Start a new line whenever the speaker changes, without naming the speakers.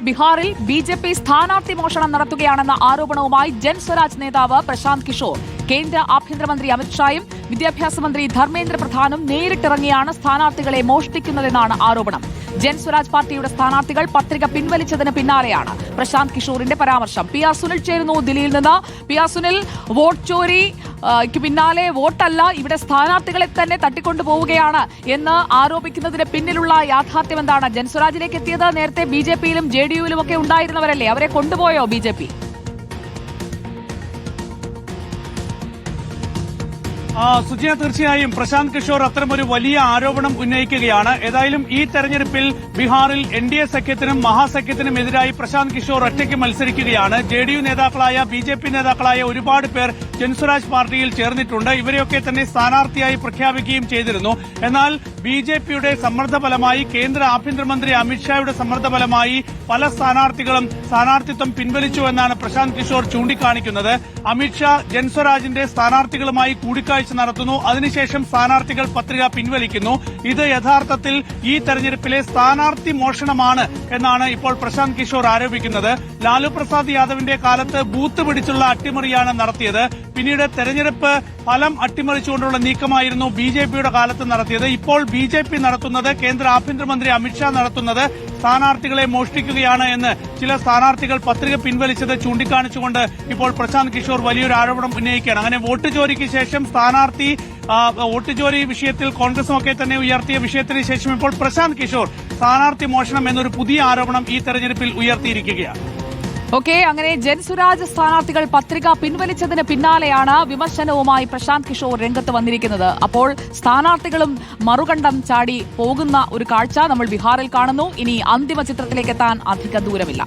ബീഹാറിൽ ബിജെപി സ്ഥാനാർത്ഥി മോഷണം നടത്തുകയാണെന്ന ആരോപണവുമായി ജൻസ്വരാജ് നേതാവ് പ്രശാന്ത് കിഷോർ കേന്ദ്ര ആഭ്യന്തരമന്ത്രി അമിത്ഷായും വിദ്യാഭ്യാസ മന്ത്രി ധർമ്മേന്ദ്ര പ്രധാനും നേരിട്ടിറങ്ങിയാണ് സ്ഥാനാർത്ഥികളെ മോഷ്ടിക്കുന്നതെന്നാണ് ആരോപണം. ജൻസ്വരാജ് പാർട്ടിയുടെ സ്ഥാനാർത്ഥികൾ പത്രിക പിൻവലിച്ചതിന് പിന്നാലെയാണ് പ്രശാന്ത് കിഷോറിന്റെ പരാമർശം. പി ആർ സുനിൽ ചേരുന്നു ദില്ലിയിൽ നിന്ന്. പി ആർ സുനിൽ, വോട്ട് ചോരിക്ക് പിന്നാലെ വോട്ടല്ല, ഇവിടെ സ്ഥാനാർത്ഥികളെ തന്നെ തട്ടിക്കൊണ്ടുപോവുകയാണ് എന്ന് ആരോപിക്കുന്നതിന് പിന്നിലുള്ള യാഥാർത്ഥ്യം എന്താണ്? ജൻസ്വരാജിലേക്ക് എത്തിയത് നേരത്തെ ബിജെപിയിലും ജെഡിയുവിലും ഒക്കെ ഉണ്ടായിരുന്നവരല്ലേ, അവരെ കൊണ്ടുപോയോ ബിജെപി?
സുജിയ, തീർച്ചയായും പ്രശാന്ത് കിഷോർ അത്തരമൊരു വലിയ ആരോപണം ഉന്നയിക്കുകയാണ്. ഏതായാലും ഈ തെരഞ്ഞെടുപ്പിൽ ബീഹാറിൽ എൻഡിഎ സഖ്യത്തിനും മഹാസഖ്യത്തിനും എതിരായി പ്രശാന്ത് കിഷോർ ഒറ്റയ്ക്ക് മത്സരിക്കുകയാണ്. ജെഡിയു നേതാക്കളായ ബിജെപി നേതാക്കളായ ഒരുപാട് പേർ ജൻസ്വരാജ് പാർട്ടിയിൽ ചേർന്നിട്ടുണ്ട്. ഇവരെയൊക്കെ തന്നെ സ്ഥാനാർത്ഥിയായി പ്രഖ്യാപിക്കുകയും ചെയ്തിരുന്നു. എന്നാൽ ബിജെപിയുടെ സമ്മർദ്ദഫലമായി, കേന്ദ്ര ആഭ്യന്തരമന്ത്രി അമിത്ഷായുടെ സമ്മർദ്ദഫലമായി പല സ്ഥാനാർത്ഥികളും സ്ഥാനാർത്ഥിത്വം പിൻവലിച്ചു എന്നാണ് പ്രശാന്ത് കിഷോർ ചൂണ്ടിക്കാണിക്കുന്നത്. അമിത്ഷാ ജൻസ്വരാജിന്റെ സ്ഥാനാർത്ഥികളുമായി കൂടിക്കാഴ്ച നടത്തുന്നു. അതിനുശേഷം സ്ഥാനാർത്ഥികൾ പത്രിക പിൻവലിക്കുന്നു. ഇത് യഥാർത്ഥത്തിൽ ഈ തെരഞ്ഞെടുപ്പിലെ സ്ഥാനാർത്ഥി മോഷണമാണ് എന്നാണ് ഇപ്പോൾ പ്രശാന്ത് കിഷോർ ആരോപിക്കുന്നത്. ലാലു പ്രസാദ് യാദവിന്റെ കാലത്ത് ബൂത്ത് പിടിച്ചുള്ള അട്ടിമറിയാണ് നടത്തിയത്. പിന്നീട് തെരഞ്ഞെടുപ്പ് ഫലം അട്ടിമറിച്ചുകൊണ്ടുള്ള നീക്കമായിരുന്നു ബിജെപിയുടെ കാലത്ത് നടത്തിയത്. ഇപ്പോൾ ബിജെപി നടത്തുന്നത്, കേന്ദ്ര ആഭ്യന്തരമന്ത്രി അമിത്ഷാ നടത്തുന്നത് സ്ഥാനാർത്ഥികളെ മോഷ്ടിക്കുകയാണ് എന്ന് ചില സ്ഥാനാർത്ഥികൾ പത്രിക പിൻവലിച്ചത് ചൂണ്ടിക്കാണിച്ചുകൊണ്ട് ഇപ്പോൾ പ്രശാന്ത് കിഷോർ വലിയൊരു ആരോപണം ഉന്നയിക്കുകയാണ്. അങ്ങനെ വോട്ട് ചോരിക്ക് ശേഷം സ്ഥാനാർത്ഥി വോട്ട് ചോരി വിഷയത്തിൽ കോൺഗ്രസുമൊക്കെ തന്നെ ഉയർത്തിയ വിഷയത്തിന് ശേഷം ഇപ്പോൾ പ്രശാന്ത് കിഷോർ സ്ഥാനാർത്ഥി മോഷണം എന്നൊരു പുതിയ ആരോപണം ഈ തെരഞ്ഞെടുപ്പിൽ ഉയർത്തിയിരിക്കുകയാണ്.
ഓക്കെ, അങ്ങനെ ജൻസ്വരാജ് സ്ഥാനാർത്ഥികൾ പത്രിക പിൻവലിച്ചതിന് പിന്നാലെയാണ് വിമർശനവുമായി പ്രശാന്ത് കിഷോർ രംഗത്ത് വന്നിരിക്കുന്നത്. അപ്പോൾ സ്ഥാനാർത്ഥികളും മറുകണ്ഠം ചാടി പോകുന്ന ഒരു കാഴ്ച നമ്മൾ ബീഹാറിൽ കാണുന്നു. ഇനി അന്തിമ ചിത്രത്തിലേക്ക് എത്താൻ അധിക ദൂരമില്ല.